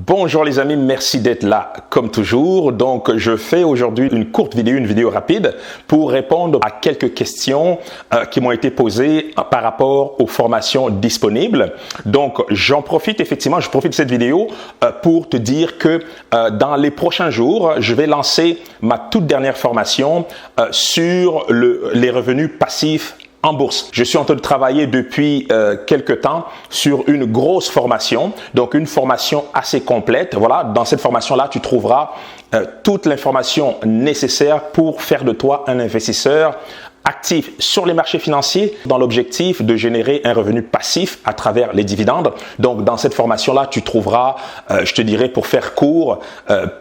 Bonjour les amis, merci d'être là comme toujours. Donc je fais aujourd'hui une courte vidéo, une vidéo rapide pour répondre à quelques questions qui m'ont été posées par rapport aux formations disponibles. Donc j'en profite effectivement, je profite de cette vidéo pour te dire que dans les prochains jours, je vais lancer ma toute dernière formation sur les revenus passifs en bourse. Je suis en train de travailler depuis quelques temps sur une grosse formation, donc une formation assez complète. Voilà, dans cette formation-là, tu trouveras toute l'information nécessaire pour faire de toi un investisseur actif sur les marchés financiers dans l'objectif de générer un revenu passif à travers les dividendes. Donc, dans cette formation-là, tu trouveras, je te dirais pour faire court,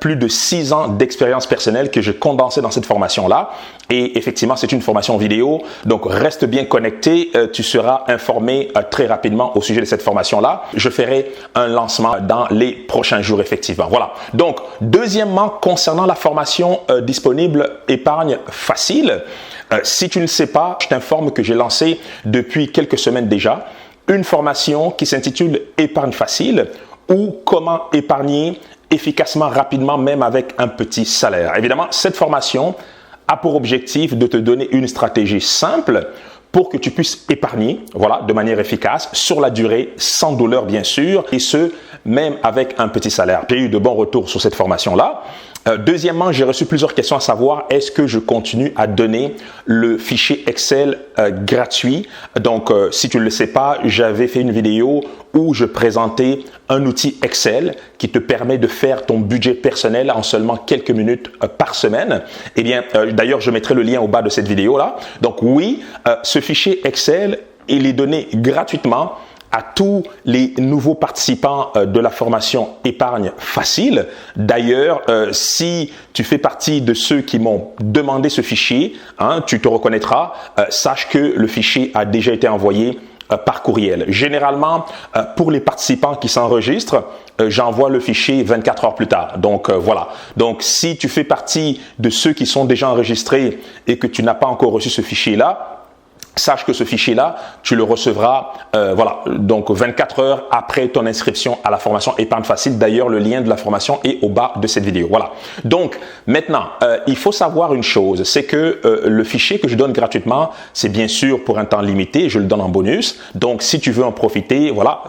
plus de 6 ans d'expérience personnelle que j'ai condensé dans cette formation-là. Et effectivement, c'est une formation vidéo. Donc, reste bien connecté. Tu seras informé très rapidement au sujet de cette formation-là. Je ferai un lancement dans les prochains jours, effectivement. Voilà. Donc, deuxièmement, concernant la formation disponible Épargne Facile, si tu ne sais pas, je t'informe que j'ai lancé depuis quelques semaines déjà une formation qui s'intitule Épargne Facile ou comment épargner efficacement, rapidement, même avec un petit salaire. Évidemment, cette formation a pour objectif de te donner une stratégie simple pour que tu puisses épargner, voilà, de manière efficace, sur la durée, sans douleur bien sûr, et ce, même avec un petit salaire. J'ai eu de bons retours sur cette formation-là. Deuxièmement, j'ai reçu plusieurs questions à savoir, est-ce que je continue à donner le fichier Excel gratuit? Donc, si tu ne le sais pas, j'avais fait une vidéo où je présentais un outil Excel qui te permet de faire ton budget personnel en seulement quelques minutes par semaine. Eh bien, d'ailleurs, je mettrai le lien au bas de cette vidéo-là. Donc oui, ce fichier Excel, il est donné gratuitement à tous les nouveaux participants de la formation Épargne Facile. D'ailleurs, si tu fais partie de ceux qui m'ont demandé ce fichier, hein, tu te reconnaîtras, sache que le fichier a déjà été envoyé par courriel. Généralement, pour les participants qui s'enregistrent, j'envoie le fichier 24 heures plus tard. Donc voilà. Donc si tu fais partie de ceux qui sont déjà enregistrés et que tu n'as pas encore reçu ce fichier-là, sache que ce fichier-là, tu le recevras, voilà, donc 24 heures après ton inscription à la formation Épargne Facile. D'ailleurs, le lien de la formation est au bas de cette vidéo. Voilà. Donc, maintenant, il faut savoir une chose, c'est que le fichier que je donne gratuitement, c'est bien sûr pour un temps limité, je le donne en bonus. Donc, si tu veux en profiter, voilà,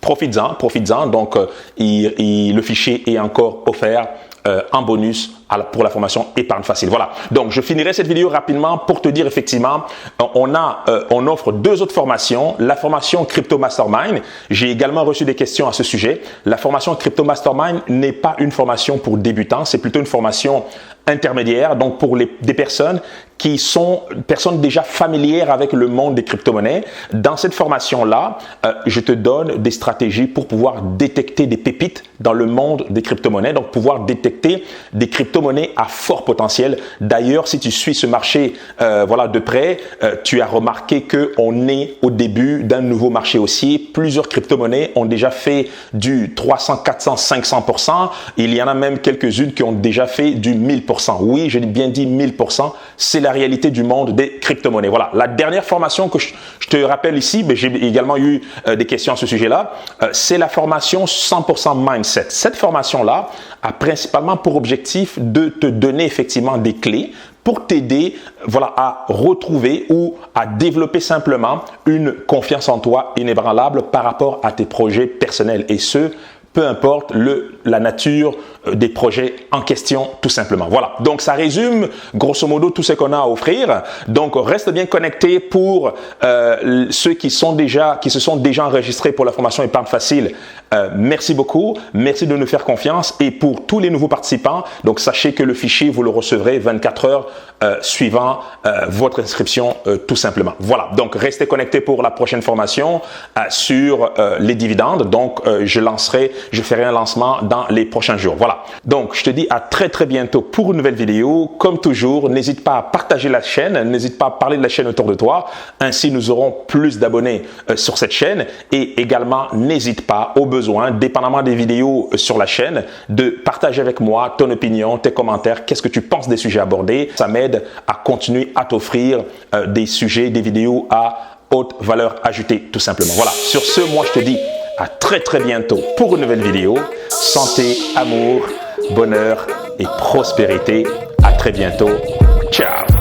profites-en. Donc, le fichier est encore offert en bonus pour la formation Épargne Facile. Voilà. Donc, je finirai cette vidéo rapidement pour te dire effectivement, on offre 2 autres formations. La formation Crypto Mastermind. J'ai également reçu des questions à ce sujet. La formation Crypto Mastermind n'est pas une formation pour débutants, c'est plutôt une formation intermédiaire, donc pour des personnes qui sont déjà familières avec le monde des crypto-monnaies. Dans cette formation-là, je te donne des stratégies pour pouvoir détecter des pépites dans le monde des crypto-monnaies, donc pouvoir détecter des crypto-monnaies à fort potentiel. D'ailleurs, si tu suis ce marché voilà, de près, tu as remarqué qu'on est au début d'un nouveau marché haussier. Plusieurs crypto-monnaies ont déjà fait du 300, 400, 500%. Il y en a même quelques-unes qui ont déjà fait du 1000%. Oui, j'ai bien dit 1000%. C'est la réalité du monde des crypto-monnaies. Voilà. La dernière formation que je te rappelle ici, mais j'ai également eu des questions à ce sujet-là, c'est la formation 100% Mindset. Cette formation-là a principalement pour objectif de te donner effectivement des clés pour t'aider, voilà, à retrouver ou à développer simplement une confiance en toi inébranlable par rapport à tes projets personnels et ce, peu importe la nature des projets en question, tout simplement. Voilà. Donc, ça résume grosso modo tout ce qu'on a à offrir. Donc, reste bien connecté pour ceux qui se sont déjà enregistrés pour la formation Épargne Facile. Merci beaucoup. Merci de nous faire confiance. Et pour tous les nouveaux participants, donc sachez que le fichier, vous le recevrez 24 heures suivant votre inscription, tout simplement. Voilà. Donc, restez connectés pour la prochaine formation sur les dividendes. Donc, je ferai un lancement dans les prochains jours. Voilà. Donc, je te dis à très bientôt pour une nouvelle vidéo. Comme toujours, n'hésite pas à partager la chaîne, n'hésite pas à parler de la chaîne autour de toi. Ainsi, nous aurons plus d'abonnés sur cette chaîne. Et également, n'hésite pas, au besoin, dépendamment des vidéos sur la chaîne, de partager avec moi ton opinion, tes commentaires, qu'est-ce que tu penses des sujets abordés. Ça m'aide à continuer à t'offrir des sujets, des vidéos à haute valeur ajoutée, tout simplement. Voilà. Sur ce, moi, je te dis à très bientôt pour une nouvelle vidéo. Santé, amour, bonheur et prospérité. À très bientôt. Ciao!